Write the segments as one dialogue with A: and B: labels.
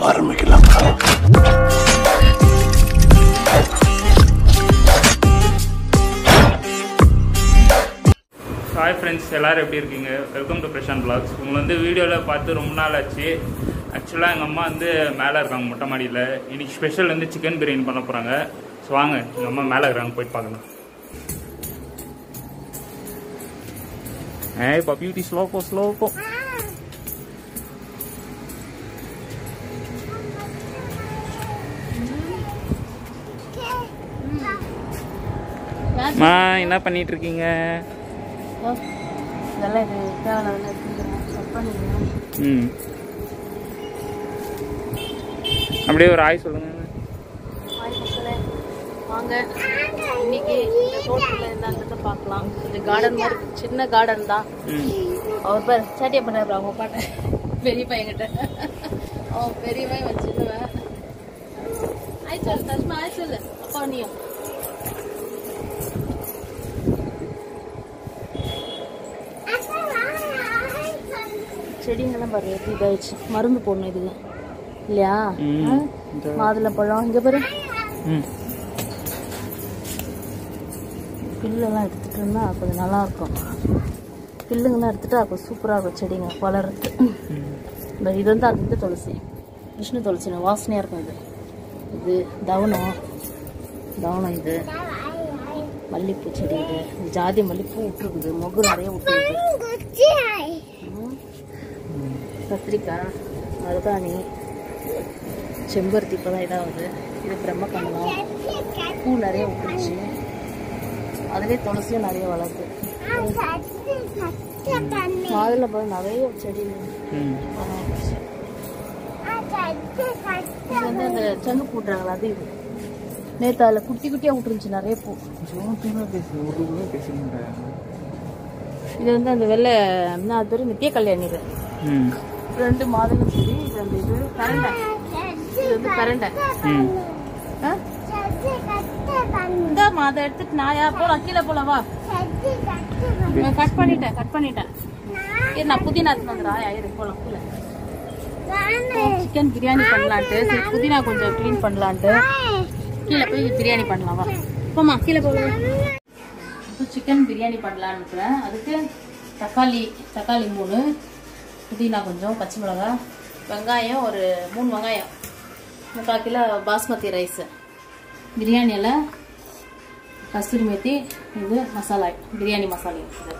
A: ஆரம்பிக்கலாம்.
B: Hi friends, எல்லோரும் எப்படி இருக்கீங்க? Welcome to Prashant vlogs. உங்களை வந்து வீடியோவில் பார்த்து ரொம்ப நாள் ஆச்சு. ஆக்சுவலாக எங்கள் அம்மா வந்து மேலே இருக்காங்க மொட்டை மாடியில். இன்றைக்கி ஸ்பெஷல் வந்து சிக்கன் பிரியாணி பண்ண போகிறாங்க. ஸோ வாங்க, எங்கள் அம்மா மேலே இருக்கிறாங்க, போயிட்டு பார்க்கலாம். ஏய் பப்பியூட்டி, ஸ்லோக்கோ மா, என்ன பண்ணிட்டு இருக்கீங்க? அப்படியே ஒரு ஆய் சொல்லுங்க.
C: வாங்க, இன்னைக்கு இந்த தோட்டத்தில் என்னன்றதை பார்க்கலாம். கொஞ்சம் கார்டன் மாதிரி, சின்ன கார்டன் தான். அவர் பேர் சேட்டியா பண்ணாரு அவங்க பாட்ட பெரிய பையன்கிட்ட. அவன் பெரிய பையன் வச்சுருவேன். ஆய் சொல்லு தஷ்மா, ஆய் சொல்லு அப்பா. நீயும் செடிங்கெல்லாம் பாரு எப்படி இதாகிடுச்சு. மருந்து போடணும் இதுக்கு இல்லையா? மாதுளை பழம் இங்கே பாரு. பில்லெல்லாம் எடுத்துகிட்டு இருந்தால் கொஞ்சம் நல்லாயிருக்கும். பில்லுங்கெல்லாம் எடுத்துகிட்டா கொஞ்சம் சூப்பராக இருக்கும் செடிங்க வளர்றது. இது வந்து அந்த துளசி, விஷ்ணு துளசி, வாசனையாக இருக்கும். இது தவனம், இது மல்லிகைப்பூ செடி, இது ஜாதி மல்லிகைப்பூ விட்டுருக்குது, மொகு நிறைய விட்டுருக்குது. கத்திரிக்காய், மருதாணி, செம்பருத்தி இப்போ தான் இதாகுது. இது பிரம்மகமலம், பூ நிறைய விட்டுருச்சு. அதுவே துளசியும் நிறைய வளருது. மாதுளை பழம் நிறைய செடி. இது வந்து அந்த சங்கு போட்டுறாங்களா, அது இது நேற்று அதில் குட்டி குட்டியாக விட்டுருந்துச்சு நிறைய பூ. இது வந்து அந்த வெள்ளை என்ன அது பேர், நித்திய கல்யாணி. இது 2 மாதுளை செடி. இது அந்த இது கரண்டை, இது வந்து கரண்டை. இந்த அதை எடுத்துட்டு நாயா போலாம், கீழே போலவா. கட் பண்ணிட்டேன். நான் புதினா எடுத்துட்டு வந்துடுறேன். ஆயிரம் போலாம் கீழே. சிக்கன் பிரியாணி பண்ணலான்ட்டு, சரி புதினா கொஞ்சம் க்ளீன் பண்ணலான்ட்டு கீழே போய் பிரியாணி பண்ணலாமா. போமா, கீழே போகலாம். இப்போ சிக்கன் பிரியாணி பண்ணலான்னு இருக்கிறேன். அதுக்கு தக்காளி 3, புதினா கொஞ்சம், பச்சை மிளகாய், வெங்காயம் ஒரு 3 வெங்காயம், 3/4 கிலோ பாஸ்மதி ரைஸு, பிரியாணி இலை, கஸ்தூரி மேத்தி, இது மசாலா, பிரியாணி மசாலா இருக்குது.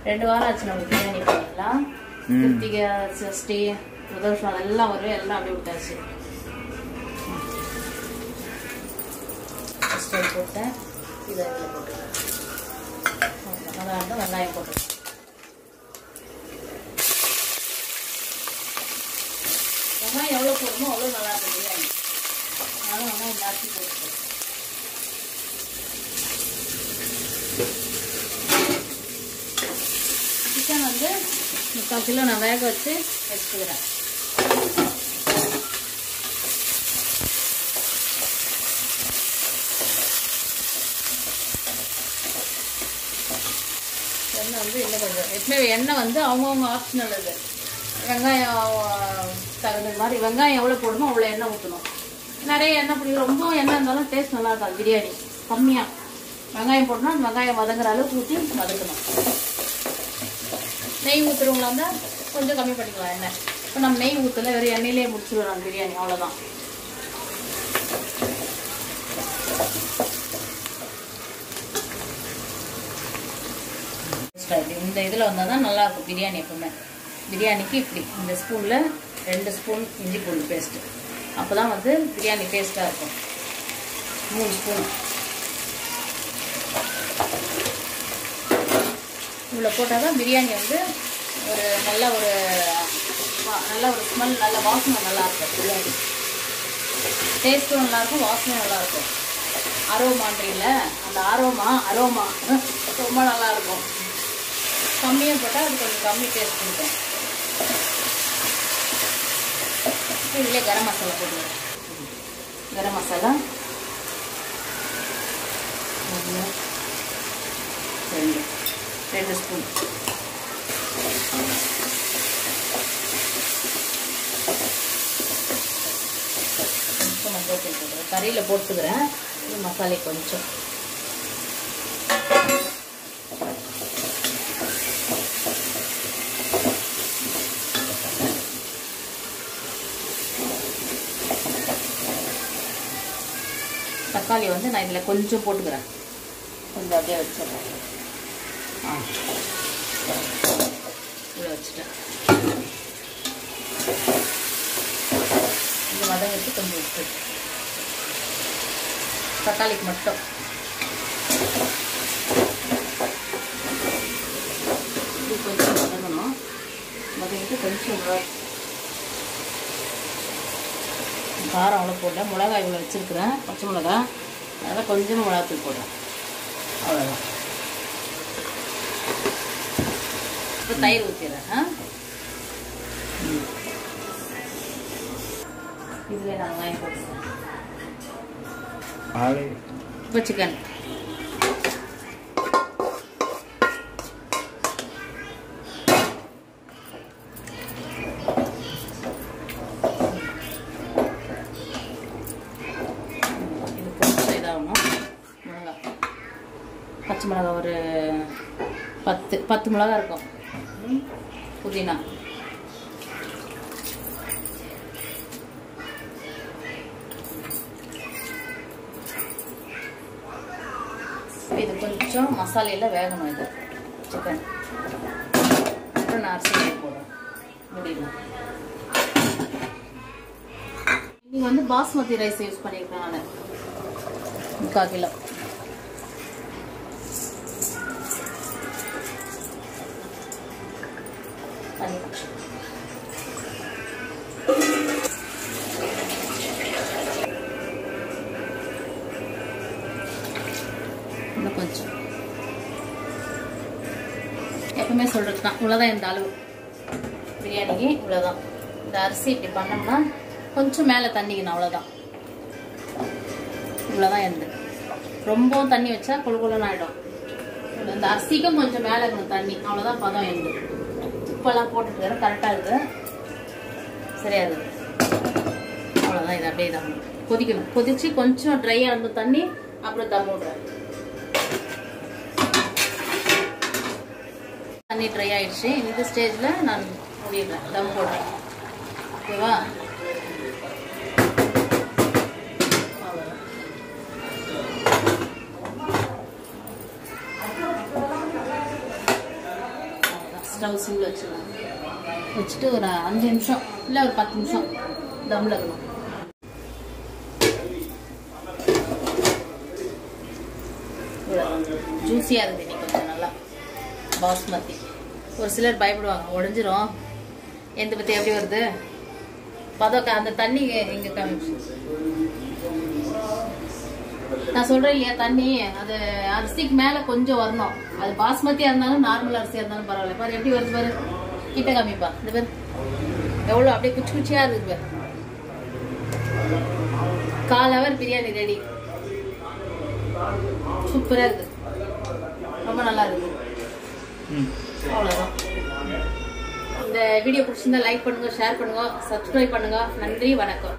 C: ரெண்டு வாரம் ஆச்சு நம்ம பிரியாணி பண்ணிடலாம். கிருத்திகை, சஷ்டி, பிரதோஷம் எல்லாம் வரும், எல்லாம் அப்படியே விட்டாச்சு. போட்டேன், இதை இதில் போட்டுக்கலாம். நல்லா இருந்தால் வெங்காயம் போட்டுக்கலாம். வெங்காயம் எவ்வளோ போடணுமோ அவ்வளோ நல்லா இருக்கும் பிரியாணி. அதனால வெங்காயம் ஜாஸ்தி போட்டுக்கலாம். சிக்கன் வந்து 3/4 கிலோ நான் வேக வச்சு வச்சுக்கிறேன். எண்ணெய் வந்து இன்னும் கொஞ்சம், எப்பவுமே எண்ணெய் வந்து அவங்கவுங்க ஆப்ஷனல். இது வெங்காயம் தகுந்த மாதிரி வெங்காயம் எவ்வளோ போடணுமோ அவ்வளோ எண்ணெய் ஊற்றணும். நிறைய எண்ணெய் பிடிக்கும், ரொம்ப எண்ணெய் இருந்தாலும் டேஸ்ட் நல்லா இருக்காது பிரியாணி. கம்மியாக வெங்காயம் போடணும், அந்த வெங்காயம் வதங்குற அளவுக்கு ஊற்றி வதக்கணும். நெய் ஊற்றுறவங்களா இருந்தால் கொஞ்சம் கம்மி பண்ணிக்கலாம் எண்ணெய். இப்போ நம்ம நெய் ஊற்றல, வெறும் எண்ணெயிலே முடிச்சுடுறோம் பிரியாணி, அவ்வளோதான். இந்த இதில் வந்தால் தான் நல்லாயிருக்கும் பிரியாணி. எப்பவுமே பிரியாணிக்கு இப்படி இந்த ஸ்பூனில் 2 ஸ்பூன் இஞ்சி பூண்டு பேஸ்ட்டு, அப்போ தான் வந்து பிரியாணி டேஸ்ட்டாக இருக்கும். 3 ஸ்பூன் இவ்வளோ போட்டால் தான் பிரியாணி வந்து ஒரு நல்ல ஒரு ஸ்மெல், நல்ல வாசனை நல்லாயிருக்கும். பிரியாணி டேஸ்ட்டும் நல்லாயிருக்கும், வாசனையும் நல்லாயிருக்கும். அரோமான்றீங்கள, அந்த அரோமா ரொம்ப நல்லாயிருக்கும். கம்மியாக போட்டால் அது கொஞ்சம் கம்மி டேஸ்ட் கொடுக்கும். இதிலே கரம் மசாலா போட்டுருவேன். கரம் மசாலா 1 2 2 ஸ்பூன். கொஞ்சம் மஞ்சள் தூள் போடுறேன். கறியில் போட்டுக்கிறேன். இது மசாலை கொஞ்சம். தக்காளி வந்து நான் இதில் கொஞ்சம் போட்டுக்கிறேன். கொஞ்சம் அப்படியே வச்சிடுறேன். இவ்வளோ வச்சுட்டேன். இது வதங்கிட்டு கொஞ்சம் உப்பு, தக்காளிக்கு மட்டும். இது கொஞ்சம் வதங்கணும். வதங்கிட்டு கொஞ்சம் காரம் அவ்வளோ போட்டேன். மிளகாய் இவ்வளோ வச்சுருக்கிறேன், பச்சை மிளகா. அதனால் கொஞ்சமாக மிளகாத்தூள் போடுறேன். அவ்வளோதான். இப்போ தயிர் ஊற்றிடுறேன். இதுவே நான் வாங்கி போட்டுக்கிறேன். இப்போ சிக்கன் பச்சை மிளகா ஒரு 10 மிளகா இருக்கும். புதினா இது கொஞ்சம் மசாலையில் வேகணும். இது சிக்கன் அப்புறம் நான் அரிசி போடுறேன். முடியலாம். இன்னைக்கு வந்து பாஸ்மதி ரைஸ் யூஸ் பண்ணியிருக்கேன் நான். 3/4 கிலோ. இன்னும் கொஞ்சம். எப்பவுமே சொல்றது தான், இவ்வளோதான் இந்த அளவு பிரியாணிக்கு. இவ்வளோதான். இந்த அரிசி இப்படி பண்ணோம்னா கொஞ்சம் மேலே தண்ணிக்கணும். அவ்வளோதான். இவ்வளோதான். எந்த ரொம்பவும் தண்ணி வச்சா கொழுன்னு ஆகிடும். இந்த அரிசிக்கும் கொஞ்சம் மேலே இருக்கணும் தண்ணி. அவ்வளோதான் பதம். எந்த உப்பெல்லாம் போட்டுட்டு வேறு கரெக்டாக இருக்குது. சரியா இருக்குது. அவ்வளோதான். இது அப்படியே தம் கொதிக்கணும். கொதிச்சு கொஞ்சம் ட்ரையாக இருந்த தண்ணி அப்புறம் தம் விடுறேன். தண்ணி ட்ரை ஆயிடுச்சு. இந்த ஸ்டேஜில் நான் முடிடுறேன், தம் போடுறேன். ஓகேவா? ஸ்டவ் சிம்மில் வச்சுக்கலாம். வச்சுட்டு ஒரு 5 நிமிஷம் இல்லை ஒரு 10 நிமிஷம் தம்மில் இருக்கணும். ஜூஸியாக இருக்குது இன்னைக்கு கொஞ்சம் நல்லா. பாஸ்மதி ஒரு சிலர் பயப்படுவாங்க, உடஞ்சிரும். எந்த பற்றி எப்படி வருது பதம். அந்த தண்ணி இங்கே காமிச்சு நான் சொல்கிறேன் இல்லையா, தண்ணி அது அரிசிக்கு மேலே கொஞ்சம் வரணும். அது பாஸ்மதியாக இருந்தாலும் நார்மல் அரிசியாக இருந்தாலும் பரவாயில்ல. பாரு எப்படி வருது பாரு. கிட்ட காமிப்பா. இந்த பேர் எவ்வளோ அப்படியே குச்சி குச்சியாக இருக்குது பாரு. 1/4 ஹவர் பிரியாணி ரெடி. சூப்பராக இருக்குது. ரொம்ப நல்லா இருக்குது. அவ்வளோதான். இந்த வீடியோ பிடிச்சிருந்தா லைக் பண்ணுங்க, ஷேர் பண்ணுங்க, சப்ஸ்கிரைப் பண்ணுங்க. நன்றி, வணக்கம்.